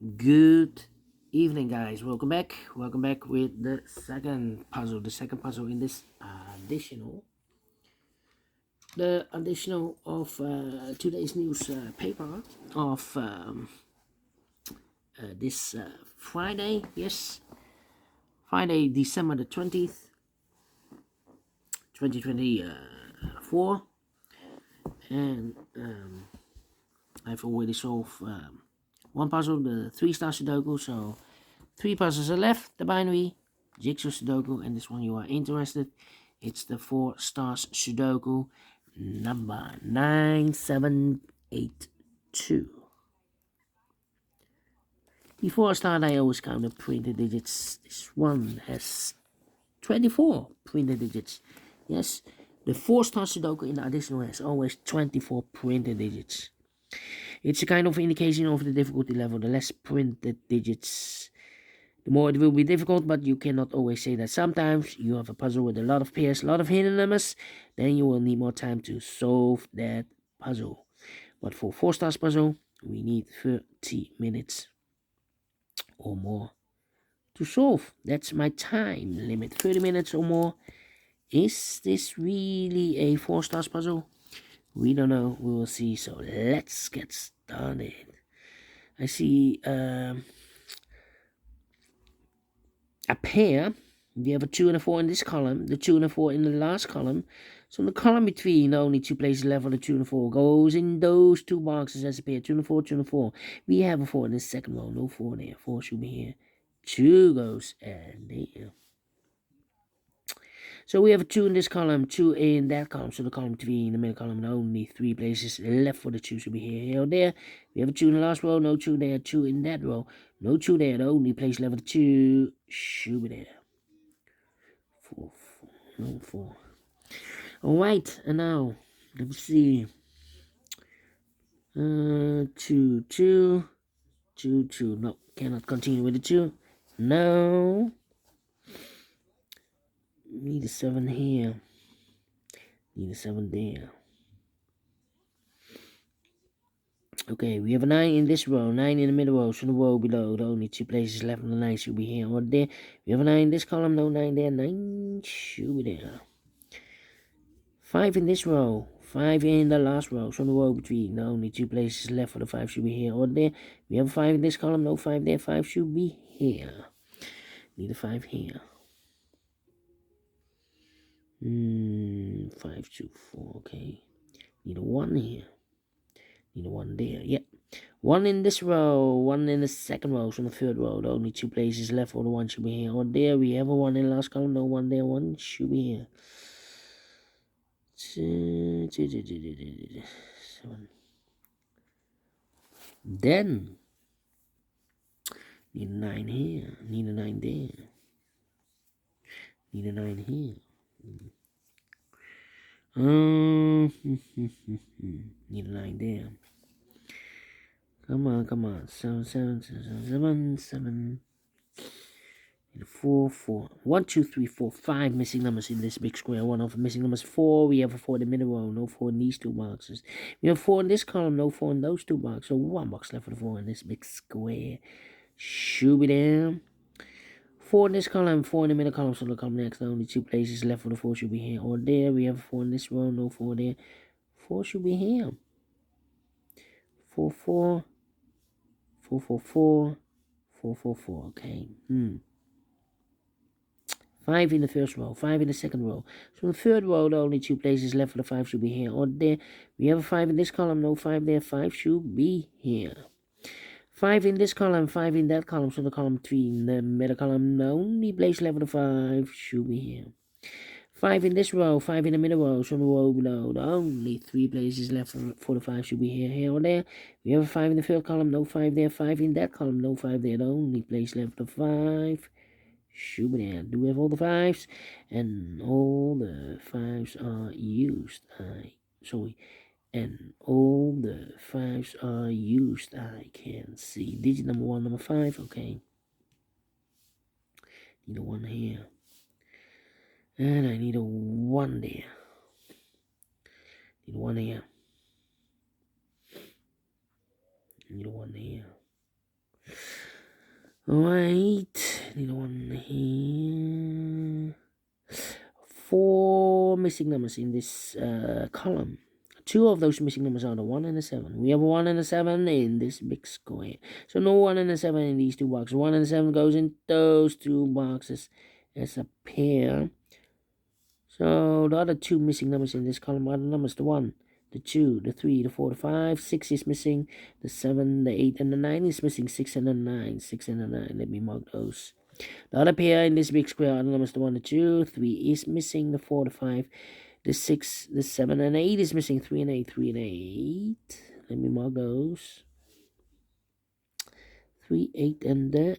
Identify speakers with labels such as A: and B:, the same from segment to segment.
A: Good evening, guys. Welcome back. Welcome back with the second puzzle. The second puzzle in this additional, the additional of today's news paper of this Friday. Yes, Friday, December the 20th, 2024, and I've already solved one puzzle, the 3-star Sudoku. So 3 puzzles are left, the binary, jigsaw Sudoku, and this one you are interested. It's the 4 stars Sudoku number 9782. Before I start, I always count the printed digits. This one has 24 printed digits. Yes, the 4 star Sudoku in the additional has always 24 printed digits. It's a kind of indication of the difficulty level. The less printed digits, the more it will be difficult, but you cannot always say that. Sometimes you have a puzzle with a lot of pairs, a lot of hidden numbers, then you will need more time to solve that puzzle. But for 4 stars puzzle, we need 30 minutes or more to solve. That's my time limit, 30 minutes or more. Is this really a 4 stars puzzle? We don't know, we will see. So let's get started. I see a pair. We have a 2 and a 4 in this column, the 2 and a 4 in the last column. So in the column between, only 2 places left for the 2 and a 4 goes in those 2 boxes as a pair. 2 and a 4, 2 and a 4. We have a 4 in the second row, no 4 there. 4 should be here. 2 goes and there. So we have a 2 in this column, 2 in that column. So the column between, the middle column, and only 3 places left for the 2 should be here or there. We have a 2 in the last row, no 2 there, 2 in that row, no 2 there. The only place left for the 2 should be there. 4, 4, no 4. Alright, and now, let's see. 2, 2, 2, 2. No, cannot continue with the 2. No. Need a 7 here. Need a 7 there. Okay, we have a 9 in this row, 9 in the middle row, so the row below, the only 2 places left on the 9 should be here or there. We have a 9 in this column, no 9 there, 9 should be there. 5 in this row, 5 in the last row, so the row between, the only 2 places left for the 5 should be here or there. We have a 5 in this column, no 5 there, 5 should be here. Need a 5 here. 5, 2, 4, okay. Need a 1 here. Need a 1 there, yep. 1 in this row, 1 in the second row, so in the third row, the only 2 places left for the 1 should be here or there. We have a 1 in the last column, no 1 there, 1 should be here. 7. Then, need a 9 here, need a 9 there. Need a 9 here. Need a 9 there. Come on. 7. 4, 4. 1, 2, 3, 4, 5 missing numbers in this big square. One of the missing numbers 4. We have a 4 in the middle row, no 4 in these 2 boxes. We have 4 in this column, no 4 in those 2 boxes. So 1 box left for the 4 in this big square. Should be there. 4 in this column, 4 in the middle column, so the column next, the only 2 places left for the 4 should be here or there. We have 4 in this row, no 4 there. 4 should be here. 4, 4. 4, 4, 4. 4, 4, 4, okay. 5 in the first row, 5 in the second row. So in the third row, the only 2 places left for the 5 should be here or there. We have a 5 in this column, no 5 there, 5 should be here. 5 in this column, 5 in that column, so the column between the middle column, the only place left for the 5 should be here. 5 in this row, 5 in the middle row, so the row below, the only 3 places left for the 5 should be here or there. We have a 5 in the third column, no 5 there, 5 in that column, no 5 there, the only place left for the 5 should be there. Do we have all the 5s? And all the 5s are used. And all the 5s are used. I can see digit number 1, number 5. Okay. Need a 1 here. And I need a 1 there. Need a 1 here. Need a 1 here. Alright, need one here. 4 missing numbers in this column. 2 of those missing numbers are the 1 and the 7. We have a 1 and a 7 in this big square. So no 1 and a 7 in these 2 boxes. 1 and a 7 goes in those 2 boxes as a pair. So the other 2 missing numbers in this column are the numbers the 1, the 2, the 3, the 4, the 5. 6 is missing. The 7, the 8, and the 9 is missing. 6 and the 9. 6 and the 9. Let me mark those. The other pair in this big square are the numbers the 1, the 2, 3 is missing. The 4, the 5, the 6, the 7, and 8 is missing. 3 and 8, 3 and 8. Let me mark those. 3, 8, and the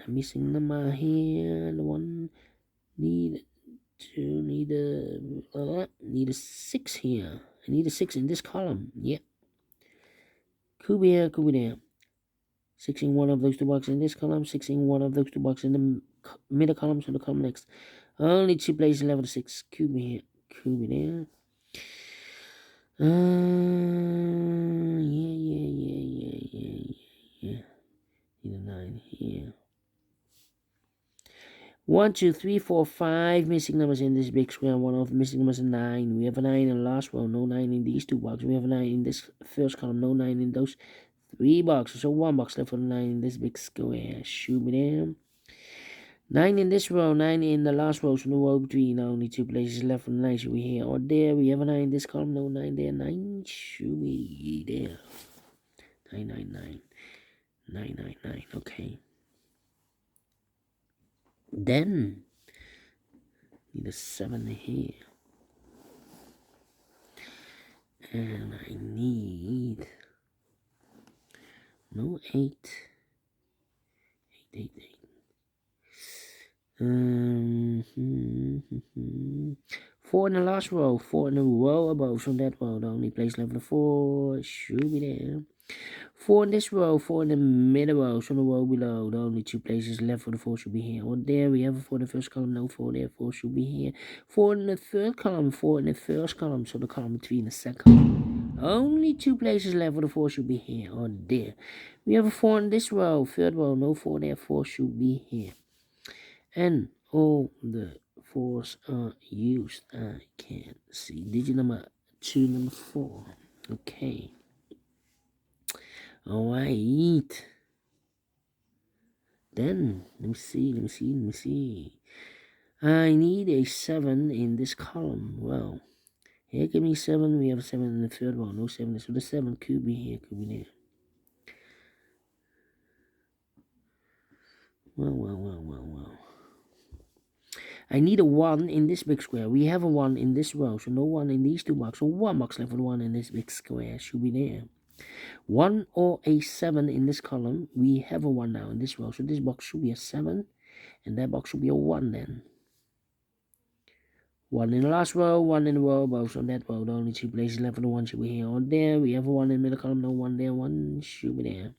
A: missing number here. The 1 need 2, need a 6 here. I need a 6 in this column. Yep. Could be here, could be there. 6 in one of those 2 boxes in this column. 6 in one of those 2 boxes in the middle column. So the column next. Only 2 places level 6. Could be here, could be there. Yeah. Need a 9 here. 1, 2, 3, 4, 5 missing numbers in this big square. One of the missing numbers is 9. We have a 9 in the last row. No 9 in these 2 boxes. We have a 9 in this first column. No 9 in those 3 boxes. So 1 box left for the 9 in this big square. Shoot me there. 9 in this row. 9 in the last row. So no row between. Only 2 places left for the 9. Should we here or there? We have a 9 in this column. No 9 there. 9. Should we there? 9, 9, 9. 9, 9, 9. Okay. Then need a 7 here. And I need no 8. 8, 8, 8. 4 in the last row, 4 in the row above. So that row, the only place left for 4 should be there. 4 in this row, 4 in the middle row, so the row below. The only 2 places left for the 4 should be here. Or there, we have a 4 in the first column, no 4 there, 4 should be here. 4 in the third column, 4 in the first column, so the column between the second column. Only 2 places left for the 4 should be here or there. We have a 4 in this row, third row, no 4 there, 4 should be here. And all the 4s are used. I can't see. Digit number 2, number 4. Okay. Alright. Then, let me see. I need a 7 in this column. Well, here give me 7. We have a 7 in the third one. No 7. So the 7 could be here, could be there. Well. I need a 1 in this big square. We have a 1 in this row. So no 1 in these 2 boxes. So 1 box left for the 1 in this big square. Should be there. 1 or a 7 in this column. We have a 1 now in this row. So this box should be a 7. And that box should be a 1 then. 1 in the last row, 1 in the row above. So that row, the only 2 places left for the 1 should be here or there. We have a 1 in the middle column, no 1 there. 1 should be there.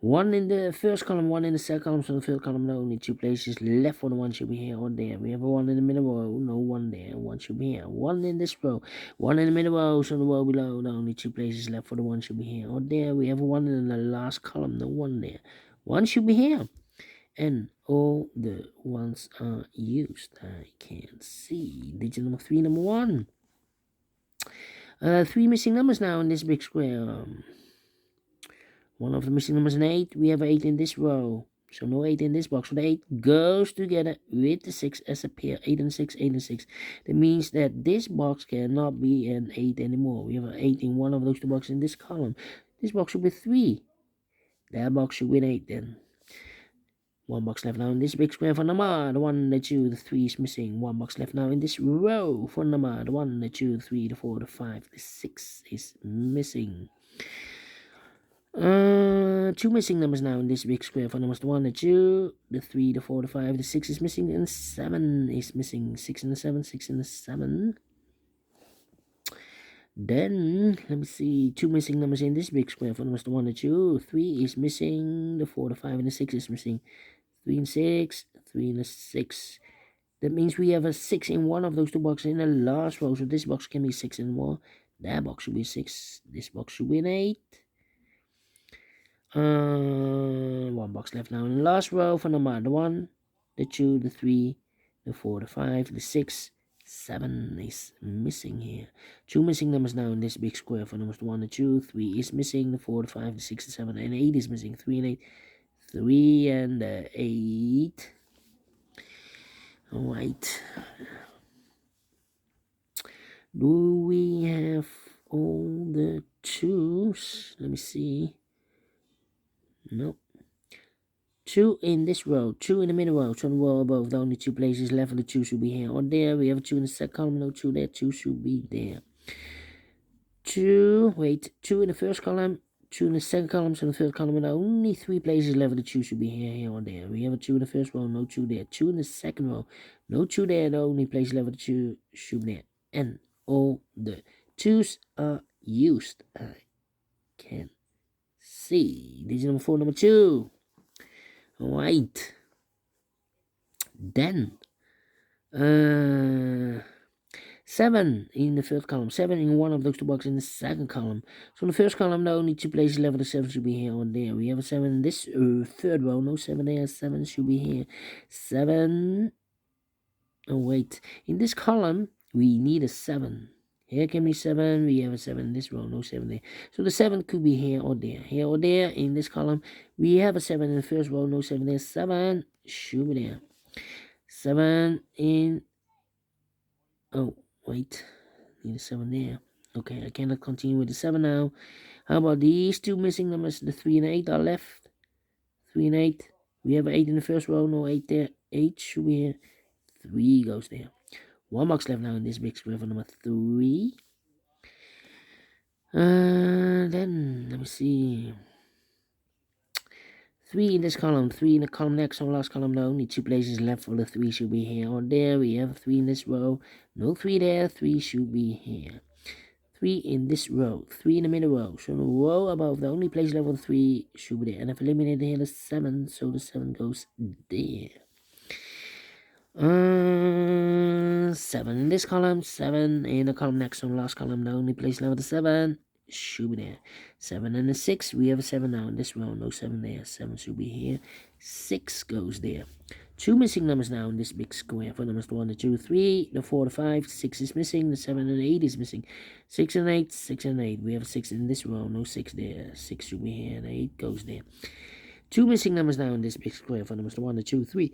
A: 1 in the first column, 1 in the second column. So the third column, the only 2 places left for the 1 should be here or there. We have a 1 in the middle row, no 1 there. 1 should be here. 1 in this row, 1 in the middle row. So the row below, the only 2 places left for the 1 should be here or there. We have a 1 in the last column, no 1 there. 1 should be here. And all the ones are used. I can't see. Digit number 3, number 1. 3 missing numbers now in this big square. One of the missing numbers is an 8. We have 8 in this row. So no 8 in this box. So the 8 goes together with the 6 as a pair. 8 and 6, 8 and 6. That means that this box cannot be an 8 anymore. We have an 8 in one of those 2 boxes in this column. This box should be 3. That box should be an 8 then. 1 box left now in this big square for number. The 1, the 2, the 3 is missing. 1 box left now in this row for number. The 1, the 2, the 3, the 4, the 5, the 6 is missing. 2 missing numbers now in this big square for numbers. The 1, the 2, the 3, the 4, the 5, the 6 is missing, and 7 is missing. 6 and the 7, 6 and the 7. Then, let me see, 2 missing numbers in this big square for numbers. The 1, the 2, 3 is missing. The 4, the 5, and the 6 is missing. 3 and 6, 3 and a 6. That means we have a 6 in one of those 2 boxes in the last row. So this box can be 6 and more. That box should be 6. This box should be an 8. 1 box left now in the last row for number the 1, the 2, the 3, the 4, the 5, the 6, 7 is missing here. 2 missing numbers now in this big square for numbers 1, the 2, 3 is missing, the 4, the 5, the 6, the 7, and 8 is missing. 3 and 8, 3 and 8. Alright. Do we have all the 2s? Let me see. No. 2 in this row, 2 in the middle row, 2 on the row above. The only 2 places left of the 2 should be here or there. We have a 2 in the second column, no 2 there, 2 should be there. 2 in the first column, 2 in the second column, so in the third column, and only 3 places left of the 2 should be here or there. We have a 2 in the first row, no 2 there. 2 in the second row, no 2 there. The only place left of the 2 should be there. And all the 2s are used. I can see. Digit number 4, number 2. Alright. Then 7 in the third column, 7 in one of those 2 boxes in the second column. So in the first column, the only 2 places left of the 7 should be here or there. We have a 7 in this third row, no 7 there, 7 should be here. 7. Oh wait, in this column we need a 7. Here can be 7. We have a 7 in this row, no 7 there. So the 7 could be here or there. Here or there in this column. We have a 7 in the first row, no 7 there. 7 should be there. 7 in. Oh, wait. Need a 7 there. Okay, I cannot continue with the 7 now. How about these 2 missing numbers? The 3 and 8 are left. 3 and 8. We have an 8 in the first row, no 8 there. 8 should be here. 3 goes there. 1 box left now in this big square for number 3. Then, let me see. 3 in this column, 3 in the column next, on last column, no, only 2 places left for the 3 should be here or there. We have 3 in this row, no 3 there, 3 should be here. 3 in this row, 3 in the middle row, so the row above, the only place left for the 3 should be there. And I've eliminated here the 7, so the 7 goes there. 7 in this column, 7 in the column next on the last column, the only place left for the 7 should be there. 7 and the 6, we have a 7 now in this row, no 7 there, 7 should be here. 6 goes there. 2 missing numbers now in this big square for numbers 1, the 2, 3, the 4, the 5, 6 is missing, the 7 and 8 is missing. 6 and 8, 6 and 8, we have a 6 in this row, no 6 there, 6 should be here, and 8 goes there. 2 missing numbers now in this big square for numbers 1, the 2, 3,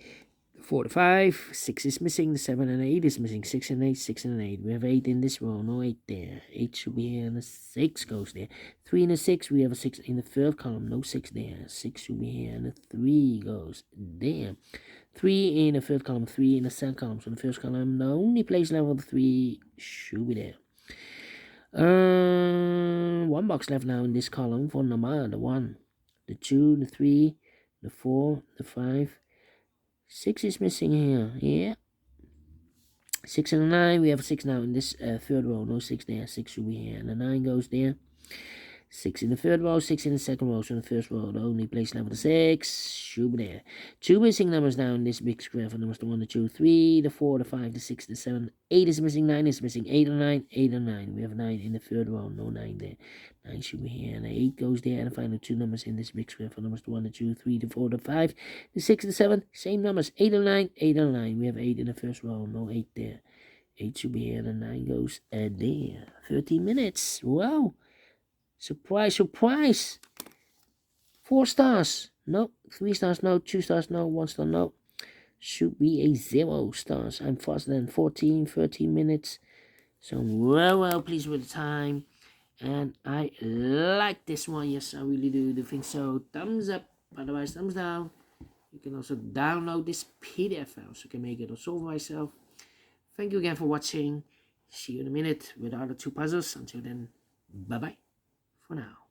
A: 4 to 5, 6 is missing, the 7 and 8 is missing, 6 and 8, 6 and 8. We have 8 in this row, no 8 there. 8 should be here, and the 6 goes there. 3 and a 6, we have a 6 in the third column, no 6 there. 6 should be here, and the 3 goes there. 3 in the third column, 3 in the second column. So the first column, the only place left for the 3 should be there. 1 box left now in this column for number the 1, the 2, the 3, the 4, the 5. 6 is missing here. Yeah. 6 and 9. We have 6 now in this third row. No 6 there. 6 should be here. And the 9 goes there. 6 in the third row. 6 in the second row. So in the first row, the only place left for the 6 should be there. 2 missing numbers now in this big square for numbers 1, the 2, 3, the 4, the 5, the 6, the 7. 8 is missing. 9 is missing. 8 and 9. 8 and 9. We have 9 in the third row. No 9 there. 9 should be here. And the 8 goes there. And the final 2 numbers in this big square for numbers 1, the 2, 3, the 4, the 5, the 6, the 7. Same numbers. 8 and 9. 8 and 9. We have 8 in the first row. No 8 there. 8 should be here. And 9 goes there. 13 minutes. Wow. Surprise, surprise. 4 stars. No. 3 stars. No. 2 stars. No. 1 star. No. Should be a 0 stars. I'm faster than 13 minutes. So I'm well pleased with the time. And I like this one. Yes, I really do think so. Thumbs up. Otherwise, thumbs down. You can also download this PDF file so you can make it or solve myself. Thank you again for watching. See you in a minute with the other 2 puzzles. Until then, bye-bye for now.